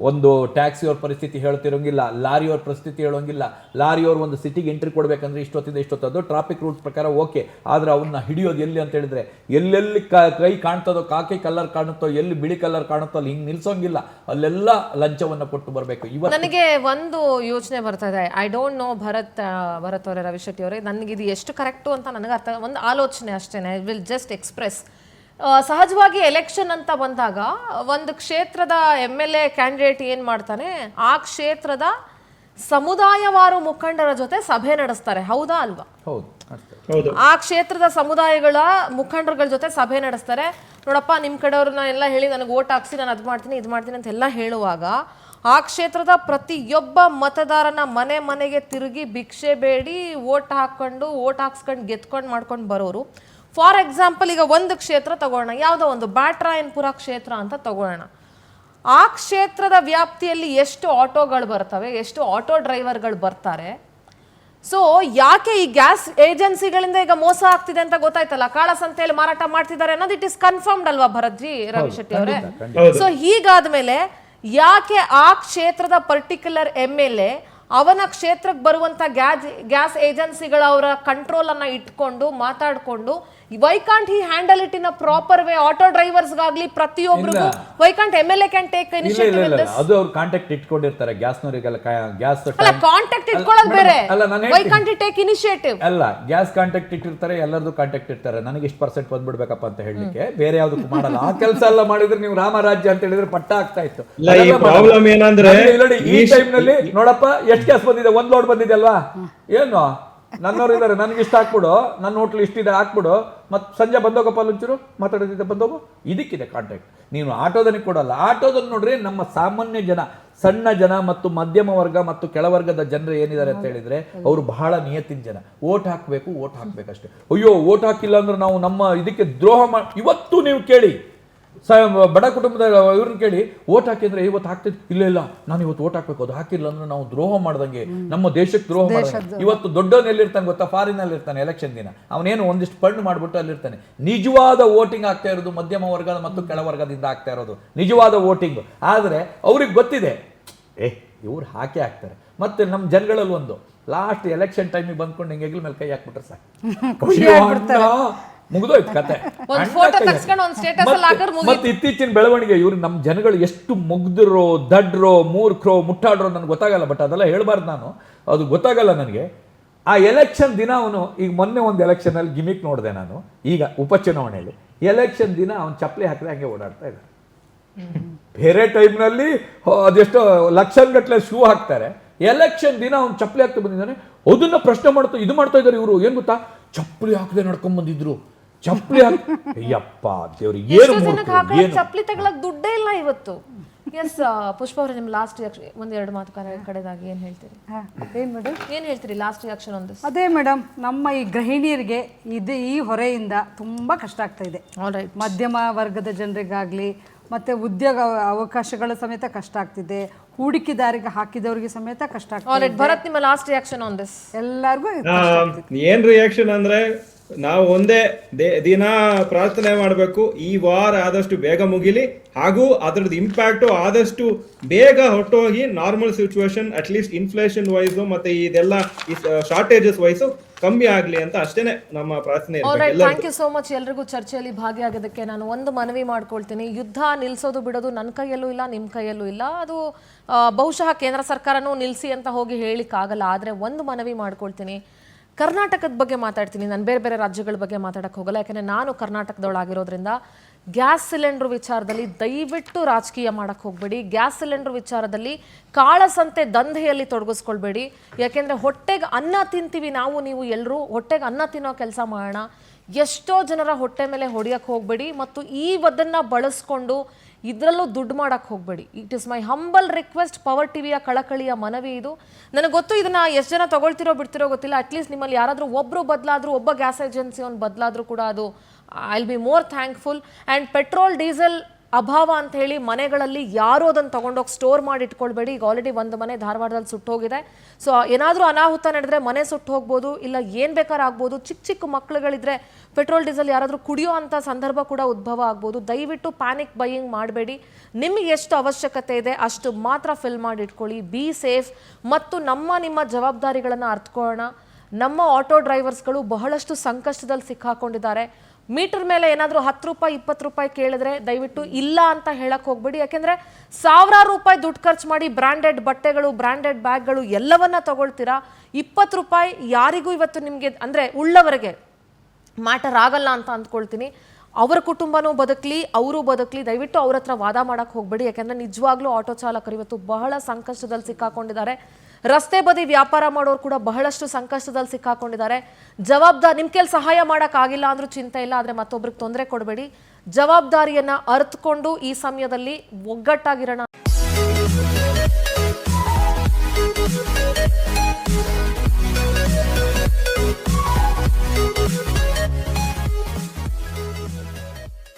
ಒಂದು ಟ್ಯಾಕ್ಸಿಯವ್ರ ಪರಿಸ್ಥಿತಿ ಹೇಳುತ್ತಿರಂಗಿಲ್ಲ, ಲಾರಿಯವ್ರ ಪರಿಸ್ಥಿತಿ ಹೇಳೋಂಗಿಲ್ಲ. ಲಾರಿಯವ್ರು ಒಂದು ಸಿಟಿಗೆ ಎಂಟ್ರಿ ಕೊಡ್ಬೇಕಂದ್ರೆ ಇಷ್ಟೊತ್ತದು ಟ್ರಾಫಿಕ್ ರೂಲ್ಸ್ ಪ್ರಕಾರ ಓಕೆ, ಆದ್ರೆ ಅವನ್ನ ಹಿಡಿಯೋದು ಎಲ್ಲಿ ಅಂತ ಹೇಳಿದ್ರೆ ಎಲ್ಲೆಲ್ಲಿ ಕೈ ಕಾಣ್ತದೋ, ಕಾಕಿ ಕಲರ್ ಕಾಣುತ್ತೋ, ಎಲ್ಲಿ ಬಿಳಿ ಕಲರ್ ಕಾಣುತ್ತೋ ಅಲ್ಲಿ ಹಿಂಗ್ ನಿಲ್ಸೋಂಗಿಲ್ಲ, ಅಲ್ಲೆಲ್ಲ ಲಂಚವನ್ನ ಕೊಟ್ಟು ಬರಬೇಕು. ಇವತ್ತು ನನಗೆ ಒಂದು ಯೋಚನೆ ಬರ್ತಾ ಇದೆ, ಐ ಡೋಂಟ್ ನೋ ಭರತ್ ಅವರೇ, ರವಿಶೆಟ್ಟಿ ಅವರೇ, ನನಗೆ ಇದು ಎಷ್ಟು ಕರೆಕ್ಟು ಅಂತ ನನಗೆ ಅರ್ಥ, ಒಂದು ಆಲೋಚನೆ ಅಷ್ಟೇ, ಐ ವಿಲ್ ಜಸ್ಟ್ ಎಕ್ಸ್ಪ್ರೆಸ್. ಸಹಜವಾಗಿ ಎಲೆಕ್ಷನ್ ಅಂತ ಬಂದಾಗ ಒಂದು ಕ್ಷೇತ್ರದ MLA ಕ್ಯಾಂಡಿಡೇಟ್ ಏನ್ ಮಾಡ್ತಾನೆ, ಆ ಕ್ಷೇತ್ರದ ಸಮುದಾಯವಾರು ಮುಖಂಡರ ಜೊತೆ ಸಭೆ ನಡೆಸ್ತಾರೆ, ಹೌದಾ ಅಲ್ವಾ? ಹೌದು. ಆ ಕ್ಷೇತ್ರದ ಸಮುದಾಯಗಳ ಮುಖಂಡರುಗಳ ಜೊತೆ ಸಭೆ ನಡೆಸ್ತಾರೆ. ನೋಡಪ್ಪ, ನಿಮ್ಮ ಕಡೆಯವ್ರನ್ನ ಎಲ್ಲ ಹೇಳಿ ನನಗೆ ಓಟ್ ಹಾಕ್ಸಿ, ನಾನು ಅದು ಮಾಡ್ತೀನಿ ಇದು ಮಾಡ್ತೀನಿ ಅಂತ ಎಲ್ಲ ಹೇಳುವಾಗ ಆ ಕ್ಷೇತ್ರದ ಪ್ರತಿಯೊಬ್ಬ ಮತದಾರನ ಮನೆಗೆ ತಿರುಗಿ ಭಿಕ್ಷೆ ಬೇಡಿ ಓಟ್ ಹಾಕ್ಸ್ಕೊಂಡು ಗೆದ್ಕೊಂಡು ಮಾಡ್ಕೊಂಡು ಬರೋರು. ಫಾರ್ ಎಕ್ಸಾಂಪಲ್, ಈಗ ಒಂದು ಕ್ಷೇತ್ರ ತಗೊಳ್ಳೋಣ, ಯಾವುದೋ ಒಂದು ಬ್ಯಾಟ್ರಾಯನ್ಪುರ ಕ್ಷೇತ್ರ ಅಂತ ತಗೊಳ್ಳೋಣ. ಆ ಕ್ಷೇತ್ರದ ವ್ಯಾಪ್ತಿಯಲ್ಲಿ ಎಷ್ಟು ಆಟೋಗಳು ಬರ್ತವೆ, ಎಷ್ಟು ಆಟೋ ಡ್ರೈವರ್ಗಳು ಬರ್ತಾರೆ. ಸೊ ಯಾಕೆ ಈ ಗ್ಯಾಸ್ ಏಜೆನ್ಸಿಗಳಿಂದ ಈಗ ಮೋಸ ಆಗ್ತಿದೆ ಅಂತ ಗೊತ್ತಾಯ್ತಲ್ಲ, ಕಾಳಸಂತೆಯಲ್ಲಿ ಮಾರಾಟ ಮಾಡ್ತಿದ್ದಾರೆ ಅನ್ನೋದು ಇಟ್ ಇಸ್ ಕನ್ಫರ್ಮ್ಡ್ ಅಲ್ವಾ ಭರತ್ಜಿ, ರವಿಶೆಟ್ಟಿ ಅವರೇ? ಸೊ ಹೀಗಾದ್ಮೇಲೆ ಯಾಕೆ ಆ ಕ್ಷೇತ್ರದ ಪರ್ಟಿಕ್ಯುಲರ್ MLA ಅವನ ಕ್ಷೇತ್ರಕ್ಕೆ ಬರುವಂತ ಗ್ಯಾಸ್ ಏಜೆನ್ಸಿಗಳ ಅವರ ಕಂಟ್ರೋಲ್ ಅನ್ನ ಇಟ್ಕೊಂಡು ಮಾತಾಡ್ಕೊಂಡು, why can't he handle it in a proper way? Auto drivers ಗಾಗ್ಲಿ ಪ್ರತಿಯೊಬ್ಬರಿಗೂ why can't MLA can take initiative in this? ಅದು ಅವ್ರು ಕಾಂಟ್ಯಾಕ್ಟ್ ಇಟ್ಕೊಂಡಿರ್ತಾರೆ ಗ್ಯಾಸ್ನವರಿಗೆಲ್ಲ. ಗ್ಯಾಸ್ ಅಲ್ಲ, ಕಾಂಟ್ಯಾಕ್ಟ್ ಇಟ್ಕೊಳ್ಳೋದು ಬೇರೆ, Y can't he take initiative? ಅಲ್ಲ, ಗ್ಯಾಸ್ ಕಾಂಟ್ಯಾಕ್ಟ್ ಇಟ್ಟಿರ್ತಾರೆ, ಎಲ್ಲರದು ಕಾಂಟ್ಯಾಕ್ಟ್ ಇರ್ತಾರೆ, ನನಗೆ ಇಷ್ಟು % ಬಂದ್ಬಿಡ್ಬೇಕಪ್ಪ ಅಂತ ಹೇಳಲಿಕ್ಕೆ, ಬೇರೆ ಯಾವ್ದಕ್ಕೂ ಮಾಡಲ್ಲ. ಆ ಕೆಲಸ ಎಲ್ಲ ಮಾಡಿದ್ರೆ ನೀವು ರಾಮರಾಜ್ಯ ಅಂತ ಹೇಳಿದ್ರೆ ಪಟ್ಟ ಆಗ್ತಾ ಇತ್ತು. ಪ್ರಾಬ್ಲಮ್ ಏನಂದ್ರೆ ಈ ಟೈಮ್ ನಲ್ಲಿ ನೋಡಪ್ಪ ಎಷ್ಟು ಗ್ಯಾಸ್ ಬಂದಿದೆ, 1 ಲೋಡ್ ಬಂದಿದೆ ಅಲ್ವಾ, ಏನು ನನ್ನವ್ರು ಇದ್ದಾರೆ, ನನಗೆ ಇಷ್ಟ ಹಾಕ್ಬಿಡು, ನನ್ನ ಹೋಟ್ಲ್ ಇಷ್ಟಿದೆ ಹಾಕ್ಬಿಡು, ಮತ್ತೆ ಸಂಜೆ ಬಂದೋಗಪ್ಪ ಒಂಚೂರು ಮಾತಾಡೋದಿದೆ ಬಂದೋಗು, ಇದಕ್ಕಿದೆ ಕಾಂಟ್ಯಾಕ್ಟ್. ನೀನು ಆಟೋದನಿಗೆ ಕೊಡಲ್ಲ. ಆಟೋದನ್ನು ನೋಡ್ರಿ, ನಮ್ಮ ಸಾಮಾನ್ಯ ಜನ, ಸಣ್ಣ ಜನ ಮತ್ತು ಮಧ್ಯಮ ವರ್ಗ ಮತ್ತು ಕೆಳವರ್ಗದ ಜನರು ಏನಿದ್ದಾರೆ ಅಂತ ಹೇಳಿದ್ರೆ ಅವರು ಬಹಳ ನಿಯತ್ತಿನ ಜನ. ಓಟ್ ಹಾಕ್ಬೇಕಷ್ಟೇ. ಅಯ್ಯೋ ಓಟ್ ಹಾಕಿಲ್ಲ ಅಂದ್ರೆ ನಾವು ನಮ್ಮ ಇದಕ್ಕೆ ದ್ರೋಹ ಇವತ್ತು ನೀವು ಕೇಳಿ, ಬಡ ಕುಟುಂಬದ ಇವ್ರನ್ನ ಕೇಳಿ, ಓಟ್ ಹಾಕಿದ್ರೆ ಇವತ್ತು ಹಾಕ್ತಿದ್, ಇಲ್ಲ ನಾನು ಇವತ್ತು ಓಟ್ ಹಾಕ್ಬೇಕು, ಅದು ಹಾಕಿಲ್ಲ ಅಂದ್ರೆ ನಾವು ದ್ರೋಹ ಮಾಡ್ದಂಗೆ, ನಮ್ಮ ದೇಶಕ್ಕೆ ದ್ರೋಹ ಮಾಡ್ದಂಗೆ. ಇವತ್ತು ದೊಡ್ಡವನ್ ಎಲ್ಲಿರ್ತಾನೆ ಗೊತ್ತಾ? ಫಾರಿನಲ್ಲಿ ಇರ್ತಾನೆ. ಎಲೆಕ್ಷನ್ ದಿನ ಅವನೇನು ಒಂದಿಷ್ಟು ಫಂಡ್ ಮಾಡ್ಬಿಟ್ಟು ಅಲ್ಲಿರ್ತಾನೆ. ನಿಜವಾದ ವೋಟಿಂಗ್ ಆಗ್ತಾ ಇರೋದು ಮಧ್ಯಮ ವರ್ಗದ ಮತ್ತು ಕೆಳವರ್ಗದಿಂದ ಆಗ್ತಾ ಇರೋದು ನಿಜವಾದ ವೋಟಿಂಗ್. ಆದ್ರೆ ಅವ್ರಿಗೆ ಗೊತ್ತಿದೆ, ಇವ್ರು ಹಾಕ್ತಾರೆ. ಮತ್ತೆ ನಮ್ಮ ಜನಗಳಲ್ಲಿ ಒಂದು ಲಾಸ್ಟ್ ಎಲೆಕ್ಷನ್ ಟೈಮಿಗೆ ಬಂದ್ಕೊಂಡು ಹಿಂಗೆ ಹೆಗಲ ಮೇಲೆ ಕೈ ಹಾಕ್ಬಿಟ್ರೆ ಸಾಕು, ಮುಗಿದೋಯ್ತು ಕತೆ. ಮತ್ತೆ ಇತ್ತೀಚಿನ ಬೆಳವಣಿಗೆ, ಇವ್ರು ನಮ್ಮ ಜನಗಳು ಎಷ್ಟು ಮುಗ್ದಿರೋ, ದಡ್ರೋ, ಮೂರ್ಖರೋ, ಮುಟ್ಟಾಡ್ರೋ ನನಗೆ ಗೊತ್ತಾಗಲ್ಲ. ಬಟ್ ಅದೆಲ್ಲ ಹೇಳ್ಬಾರ್ದು ನಾನು, ಅದು ಗೊತ್ತಾಗಲ್ಲ ನನಗೆ. ಆ ಎಲೆಕ್ಷನ್ ದಿನ ಅವನು, ಈಗ ಮೊನ್ನೆ ಒಂದು ಎಲೆಕ್ಷನ್ ಅಲ್ಲಿ ಗಿಮಿಕ್ ನೋಡಿದೆ ನಾನು, ಈಗ ಉಪಚುನಾವಣೆಯಲ್ಲಿ ಎಲೆಕ್ಷನ್ ದಿನ ಅವನು ಚಪ್ಪಲಿ ಹಾಕಿದ್ರೆ ಹಂಗೆ ಓಡಾಡ್ತಾ ಇದ್ದ. ಬೇರೆ ಟೈಮ್ನಲ್ಲಿ ಅದೆಷ್ಟೋ ಲಕ್ಷಗಟ್ಟಲೆ ಶೂ ಹಾಕ್ತಾರೆ, ಎಲೆಕ್ಷನ್ ದಿನ ಅವ್ನು ಚಪ್ಪಲಿ ಹಾಕ್ತಾ ಬಂದಿದ್ದಾನೆ. ಅದನ್ನ ಪ್ರಶ್ನೆ ಮಾಡ್ತಾ ಇದ್ದಾರೆ ಇವರು. ಏನ್ ಗೊತ್ತಾ, ಚಪ್ಪಲಿ ಹಾಕದೆ ನಡ್ಕೊಂಡ್ ಬಂದಿದ್ರು, ಚಪ್ಪಲಿ ಅಯ್ಯಪ್ಪ ದೇವ್ರಿಗೆ ಏನು ಚಪ್ಪಲಿ ತಗೊಳಕ್ ದುಡ್ಡೇ ಇಲ್ಲ ಇವತ್ತು. ಎಸ್ ಪುಷ್ಪ ಅವರೇ, ನಿಮ್ ಲಾಸ್ಟ್ ಒಂದೆರಡು ಮಾತು ಕಡೆದಾಗಿ ಏನ್ ಹೇಳ್ತೀರಿ? ಏನ್ ಹೇಳ್ತೀರಿ ಲಾಸ್ಟ್ ರಿಯಾಕ್ಷನ್ ಒಂದು? ಅದೇ ಮೇಡಮ್, ನಮ್ಮ ಈ ಗೃಹಿಣಿಯರಿಗೆ ಈ ಹೊರೆಯಿಂದ ತುಂಬಾ ಕಷ್ಟ ಆಗ್ತಾ ಇದೆ. ಮಧ್ಯಮ ವರ್ಗದ ಜನರಿಗಾಗ್ಲಿ, ಮತ್ತೆ ಉದ್ಯೋಗ ಅವಕಾಶಗಳ ಸಮೇತ ಕಷ್ಟ ಆಗ್ತಿದೆ, ಹೂಡಿಕೆದಾರಿಗೆ ಹಾಕಿದವರಿಗೆ ಸಮೇತ ಕಷ್ಟ ಆಗ್ತಿದೆ. ಭರತ್, ನಿಮ್ಮ ಲಾಸ್ಟ್ ರಿಯಾಕ್ಷನ್ ಆನ್ ದಿಸ್? ಎಲ್ಲರಿಗೂ ಏನ್ ರಿಯಾಕ್ಷನ್ ಅಂದ್ರೆ, ನಾವು ಒಂದೇ ದಿನ ಪ್ರಾರ್ಥನೆ ಮಾಡಬೇಕು, ಈ ವಾರ ಆದಷ್ಟು ಬೇಗ ಮುಗಿಲಿ, ಹಾಗೂ ಅದರದ್ದು ಇಂಪ್ಯಾಕ್ಟ್ ಆದಷ್ಟು ಬೇಗ ಹೊರಟೋಗಿ normal situation, at least inflation wise ಮತ್ತೆ ಇದೆಲ್ಲ ಶಾರ್ಟೇಜಸ್ ವೈಸ್ ಕಮ್ಮಿ ಆಗ್ಲಿ ಅಂತ ಅಷ್ಟೇನೆ ನಮ್ಮ ಪ್ರಾರ್ಥನೆ. ಥ್ಯಾಂಕ್ ಯು ಸೋ ಮಚ್ ಎಲ್ರಿಗೂ ಚರ್ಚೆಯಲ್ಲಿ ಭಾಗಿಯಾಗೋದಕ್ಕೆ. ನಾನು ಒಂದು ಮನವಿ ಮಾಡ್ಕೊಳ್ತೀನಿ, ಯುದ್ಧ ನಿಲ್ಸೋದು ಬಿಡೋದು ನನ್ನ ಕೈಯಲ್ಲೂ ಇಲ್ಲ, ನಿಮ್ಮ ಕೈಯಲ್ಲೂ ಇಲ್ಲ. ಅದು ಬಹುಶಃ ಕೇಂದ್ರ ಸರ್ಕಾರನೂ ನಿಲ್ಲಿಸಿ ಅಂತ ಹೋಗಿ ಹೇಳಿಕ್ಕಾಗಲ್ಲ. ಆದರೆ ಒಂದು ಮನವಿ ಮಾಡ್ಕೊಳ್ತೀನಿ, ಕರ್ನಾಟಕದ ಬಗ್ಗೆ ಮಾತಾಡ್ತೀನಿ, ನಾನು ಬೇರೆ ಬೇರೆ ರಾಜ್ಯಗಳ ಬಗ್ಗೆ ಮಾತಾಡಕ್ಕೆ ಹೋಗಲ್ಲ, ಯಾಕಂದರೆ ನಾನು ಕರ್ನಾಟಕದೊಳಗಿರೋದ್ರಿಂದ ಗ್ಯಾಸ್ ಸಿಲಿಂಡರ್ ವಿಚಾರದಲ್ಲಿ ದಯವಿಟ್ಟು ರಾಜಕೀಯ ಮಾಡಕ್ಕೆ ಹೋಗಬೇಡಿ. ಗ್ಯಾಸ್ ಸಿಲಿಂಡರ್ ವಿಚಾರದಲ್ಲಿ ಕಾಳಸಂತೆ ದಂಧೆಯಲ್ಲಿ ತೊಡಗಿಸ್ಕೊಳ್ಬೇಡಿ. ಯಾಕೆಂದರೆ ಹೊಟ್ಟೆಗೆ ಅನ್ನ ತಿಂತೀವಿ ನಾವು ನೀವು ಎಲ್ಲರೂ, ಹೊಟ್ಟೆಗೆ ಅನ್ನ ತಿನ್ನೋ ಕೆಲಸ ಮಾಡೋಣ. ಎಷ್ಟೋ ಜನರ ಹೊಟ್ಟೆ ಮೇಲೆ ಹೊಡೆಯಕ್ಕೆ ಹೋಗಬೇಡಿ ಮತ್ತು ಅದನ್ನು ಬಳಸ್ಕೊಂಡು ಇದರಲ್ಲೂ ದುಡ್ಡು ಮಾಡಕ್ಕೆ ಹೋಗಬೇಡಿ. It is my humble request. Power ಟಿವಿಯ ಕಳಕಳಿಯ ಮನವಿ ಇದು. ನನಗೆ ಗೊತ್ತು ಇದನ್ನು ಎಷ್ಟು ಜನ ತೊಗೊಳ್ತಿರೋ ಬಿಡ್ತಿರೋ ಗೊತ್ತಿಲ್ಲ. ಅಟ್ಲೀಸ್ಟ್ ನಿಮ್ಮಲ್ಲಿ ಯಾರಾದರೂ ಒಬ್ಬರು ಬದಲಾದರೂ, ಒಬ್ಬ ಗ್ಯಾಸ್ ಏಜೆನ್ಸಿಯವನು ಬದಲಾದರೂ ಕೂಡ ಅದು I will be more thankful. And petrol diesel ಅಭಾವ ಅಂತ ಹೇಳಿ ಮನೆಗಳಲ್ಲಿ ಯಾರೂ ಅದನ್ನು ತೊಗೊಂಡೋಗಿ ಸ್ಟೋರ್ ಮಾಡಿ ಇಟ್ಕೊಳ್ಬೇಡಿ. ಈಗ ಆಲ್ರೆಡಿ ಒಂದು ಮನೆ ಧಾರವಾಡದಲ್ಲಿ ಸುಟ್ಟೋಗಿದೆ. ಸೊ ಏನಾದರೂ ಅನಾಹುತ ನಡೆದ್ರೆ ಮನೆ ಸುಟ್ಟು ಹೋಗ್ಬೋದು, ಇಲ್ಲ ಏನು ಬೇಕಾದ್ರೂ ಆಗ್ಬೋದು. ಚಿಕ್ಕ ಚಿಕ್ಕ ಮಕ್ಕಳುಗಳಿದ್ರೆ ಪೆಟ್ರೋಲ್ ಡೀಸೆಲ್ ಯಾರಾದರೂ ಕುಡಿಯೋ ಅಂಥ ಸಂದರ್ಭ ಕೂಡ ಉದ್ಭವ ಆಗ್ಬೋದು. ದಯವಿಟ್ಟು ಪ್ಯಾನಿಕ್ ಬೈಯಿಂಗ್ ಮಾಡಬೇಡಿ. ನಿಮಗೆ ಎಷ್ಟು ಅವಶ್ಯಕತೆ ಇದೆ ಅಷ್ಟು ಮಾತ್ರ ಫಿಲ್ ಮಾಡಿ ಇಟ್ಕೊಳ್ಳಿ. Be safe. ಮತ್ತು ನಿಮ್ಮ ಜವಾಬ್ದಾರಿಗಳನ್ನು ಅರ್ಥಕೊಳ್ಳೋಣ. ನಮ್ಮ ಆಟೋ ಡ್ರೈವರ್ಸ್ಗಳು ಬಹಳಷ್ಟು ಸಂಕಷ್ಟದಲ್ಲಿ ಸಿಕ್ಕಾಕೊಂಡಿದ್ದಾರೆ. ಮೀಟರ್ ಮೇಲೆ ಏನಾದರೂ 10 ರೂಪಾಯಿ 20 ರೂಪಾಯಿ ಕೇಳಿದ್ರೆ ದಯವಿಟ್ಟು ಇಲ್ಲ ಅಂತ ಹೇಳಕ್ಕೆ ಹೋಗ್ಬೇಡಿ. ಯಾಕೆಂದರೆ ಸಾವಿರಾರು ರೂಪಾಯಿ ದುಡ್ಡು ಖರ್ಚು ಮಾಡಿ ಬ್ರ್ಯಾಂಡೆಡ್ ಬಟ್ಟೆಗಳು, ಬ್ರ್ಯಾಂಡೆಡ್ ಬ್ಯಾಗ್ಗಳು ಎಲ್ಲವನ್ನ ತಗೊಳ್ತೀರಾ. 20 ರೂಪಾಯಿ ಯಾರಿಗೂ ಇವತ್ತು ನಿಮಗೆ ಅಂದರೆ ಉಳ್ಳವರಿಗೆ ಮ್ಯಾಟರ್ ಆಗಲ್ಲ ಅಂತ ಅಂದ್ಕೊಳ್ತೀನಿ. ಅವರ ಕುಟುಂಬನೂ ಬದುಕಲಿ, ಅವರು ಬದುಕಲಿ. ದಯವಿಟ್ಟು ಅವ್ರ ಹತ್ರ ವಾದ ಮಾಡಕ್ಕೆ ಹೋಗಬೇಡಿ. ಯಾಕೆಂದರೆ ನಿಜವಾಗ್ಲೂ ಆಟೋ ಚಾಲಕರು ಇವತ್ತು ಬಹಳ ಸಂಕಷ್ಟದಲ್ಲಿ ಸಿಕ್ಕಾಕೊಂಡಿದ್ದಾರೆ. ರಸ್ತೆ ಬದಿ ವ್ಯಾಪಾರ ಮಾಡೋರು ಕೂಡ ಬಹಳಷ್ಟು ಸಂಕಷ್ಟದಲ್ಲಿ ಸಿಕ್ಕಾಕೊಂಡಿದ್ದಾರೆ. ನಿಮ್ಮ ಕೈಲಿ ಸಹಾಯ ಮಾಡೋಕ್ಕಾಗಿಲ್ಲ ಅಂದ್ರೂ ಚಿಂತೆ ಇಲ್ಲ, ಆದರೆ ಮತ್ತೊಬ್ರಿಗೆ ತೊಂದರೆ ಕೊಡಬೇಡಿ. ಜವಾಬ್ದಾರಿಯನ್ನು ಅರ್ಥಕೊಂಡು ಈ ಸಮಯದಲ್ಲಿ ಒಗ್ಗಟ್ಟಾಗಿರೋಣ.